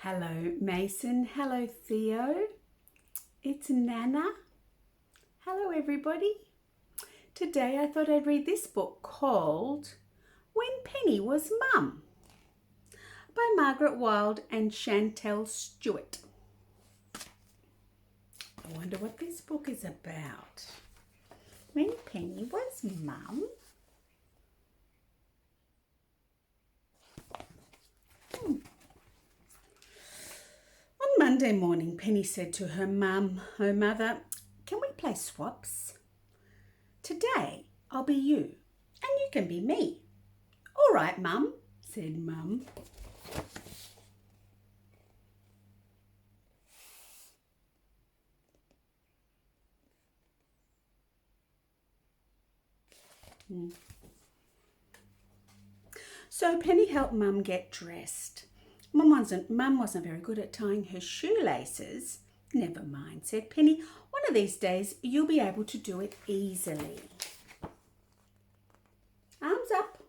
Hello, Mason. Hello, Theo. It's Nana. Hello, everybody. Today I thought I'd read this book called When Penny Was Mum by Margaret Wild and Chantal Stewart. I wonder what this book is about. When Penny was mum. On Monday morning, Penny said to her mother, "Can we play swaps? Today I'll be you and you can be me." "All right, Mum," said Mum. So Penny helped Mum get dressed. Mum wasn't very good at tying her shoelaces. "Never mind," said Penny. "One of these days you'll be able to do it easily." Arms up.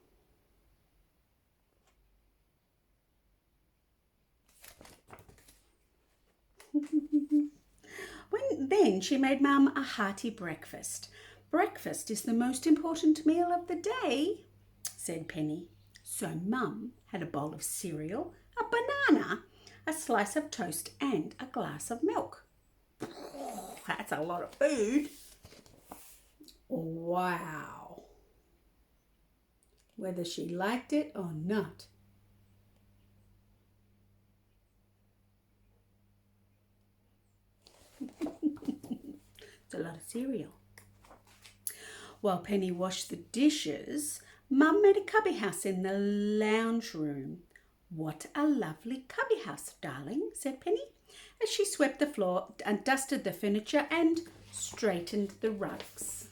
Then she made Mum a hearty breakfast. "Breakfast is the most important meal of the day," said Penny. So Mum had a bowl of cereal, a banana, a slice of toast and a glass of milk. That's a lot of food. Wow. Whether she liked it or not. It's a lot of cereal. While Penny washed the dishes, Mum made a cubby house in the lounge room. "What a lovely cubby house, darling," said Penny, as she swept the floor and dusted the furniture and straightened the rugs.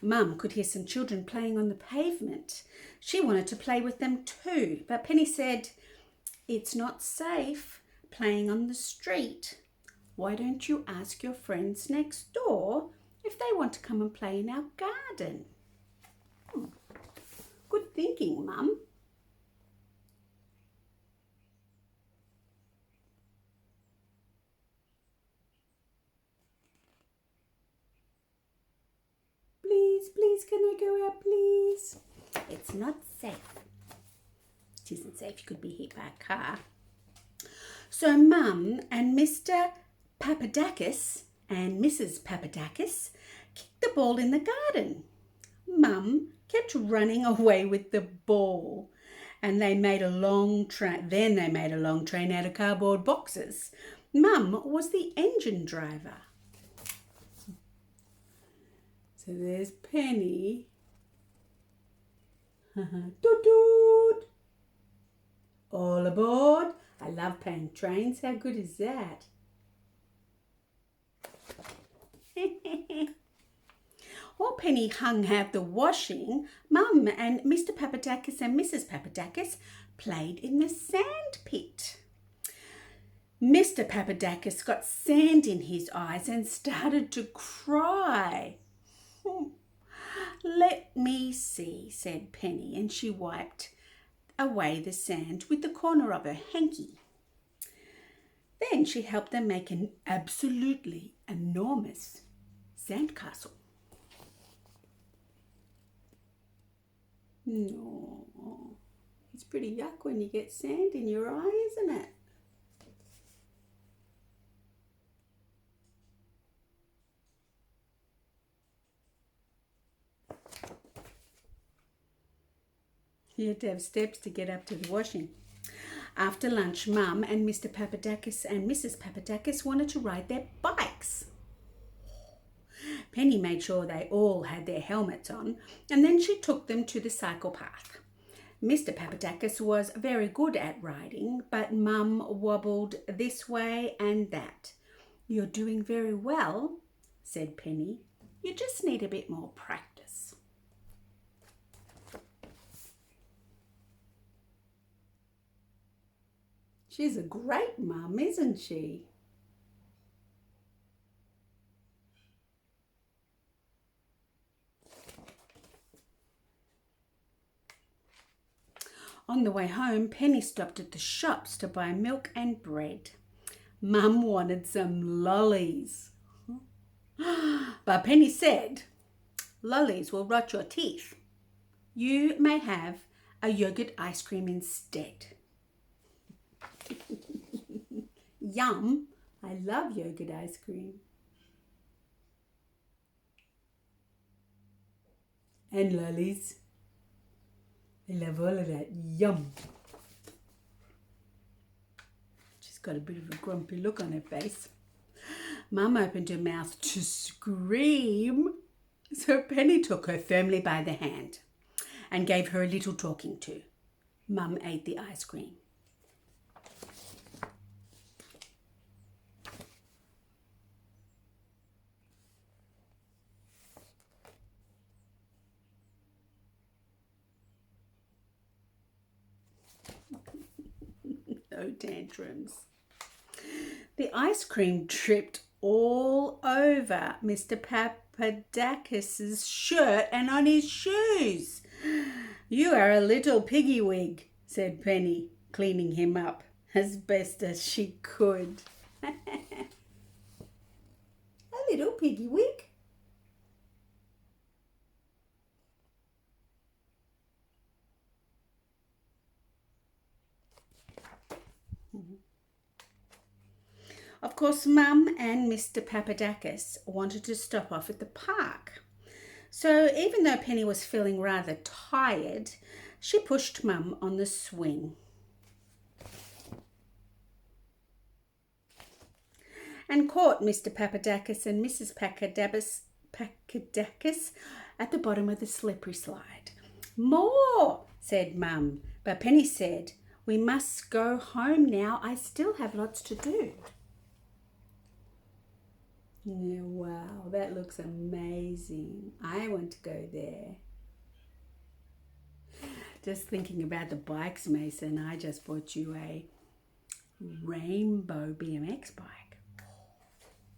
Mum could hear some children playing on the pavement. She wanted to play with them too, but Penny said, "It's not safe playing on the street. Why don't you ask your friends next door if they want to come and play in our garden?" Good thinking, Mum. Please, can I go out, please? "It's not safe." "It isn't safe. You could be hit by a car." So Mum and Mr. Papadakis and Mrs. Papadakis kicked the ball in the garden. Mum kept running away with the ball, and they made a long train. Then they made a long train out of cardboard boxes. Mum was the engine driver. So there's Penny. Toot toot. All aboard. I love playing trains. How good is that? While Penny hung out the washing, Mum and Mr. Papadakis and Mrs. Papadakis played in the sand pit. Mr. Papadakis got sand in his eyes and started to cry. "Let me see," said Penny, and she wiped away the sand with the corner of her hanky. Then she helped them make an absolutely enormous sandcastle. No, it's pretty yuck when you get sand in your eye, isn't it? You had to have steps to get up to the washing. After lunch, Mum and Mr. Papadakis and Mrs. Papadakis wanted to ride their bikes. Penny made sure they all had their helmets on, and then she took them to the cycle path. Mr. Papadakis was very good at riding, but Mum wobbled this way and that. "You're doing very well," said Penny. "You just need a bit more practice." She's a great mum, isn't she? On the way home, Penny stopped at the shops to buy milk and bread. Mum wanted some lollies. But Penny said, "Lollies will rot your teeth. You may have a yogurt ice cream instead." Yum! I love yogurt ice cream. And lollies. I love all of that. Yum! She's got a bit of a grumpy look on her face. Mum opened her mouth to scream, so Penny took her firmly by the hand and gave her a little talking to. Mum ate the ice cream. No tantrums. The ice cream dripped all over Mr. Papadakis's shirt and on his shoes. "You are a little piggy wig," said Penny, cleaning him up as best as she could. A little piggy wig. Of course, Mum and Mr. Papadakis wanted to stop off at the park. So even though Penny was feeling rather tired, she pushed Mum on the swing and caught Mr. Papadakis and Mrs. Papadakis at the bottom of the slippery slide. "More," said Mum, but Penny said, "We must go home now. I still have lots to do." Yeah, wow, that looks amazing. I want to go there. Just thinking about the bikes, Mason, I just bought you a rainbow BMX bike.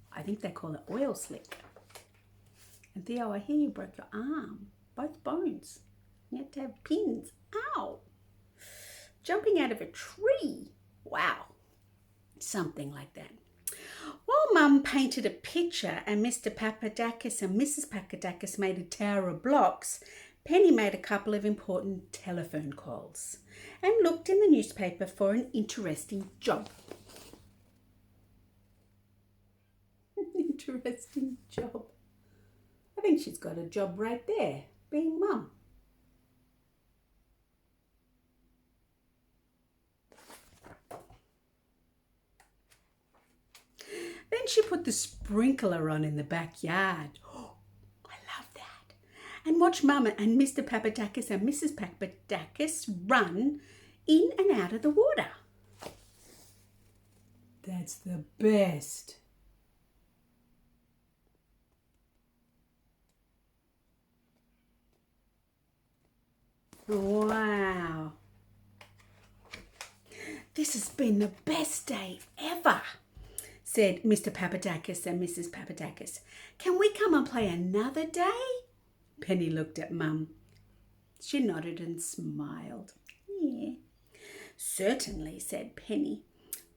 I think they call it oil slick. And Theo, I hear you broke your arm, both bones. You had to have pins. Ow! Jumping out of a tree. Wow. Something like that. While Mum painted a picture and Mr. Papadakis and Mrs. Papadakis made a tower of blocks, Penny made a couple of important telephone calls and looked in the newspaper for an interesting job. Interesting job. I think she's got a job right there, being Mum. Then she put the sprinkler on in the backyard. Oh, I love that. And watched Mum and Mr. Papadakis and Mrs. Papadakis run in and out of the water. That's the best. Wow. This has been the best day ever, said Mr. Papadakis and Mrs. Papadakis. "Can we come and play another day?" Penny looked at Mum. She nodded and smiled. "Yeah." "Certainly," said Penny.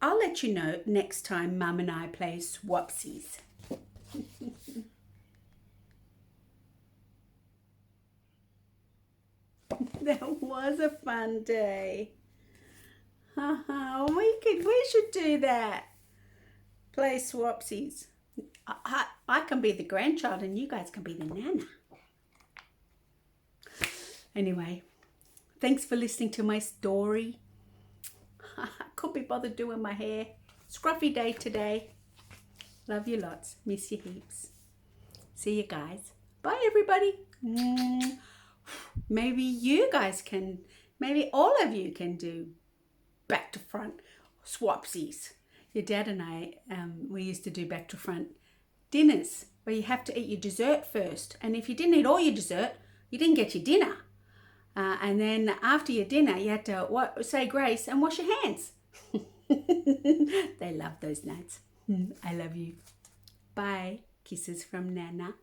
"I'll let you know next time Mum and I play swapsies." That was a fun day. We should do that. Play swapsies. I can be the grandchild and you guys can be the nana. Anyway, thanks for listening to my story. I couldn't be bothered doing my hair. Scruffy day today. Love you lots. Miss you heaps. See you guys. Bye everybody. Maybe all of you can do back to front swapsies. Your dad and I, we used to do back to front dinners where you have to eat your dessert first. And if you didn't eat all your dessert, you didn't get your dinner. And then after your dinner, you had to say grace and wash your hands. They love those nights. I love you. Bye. Kisses from Nana.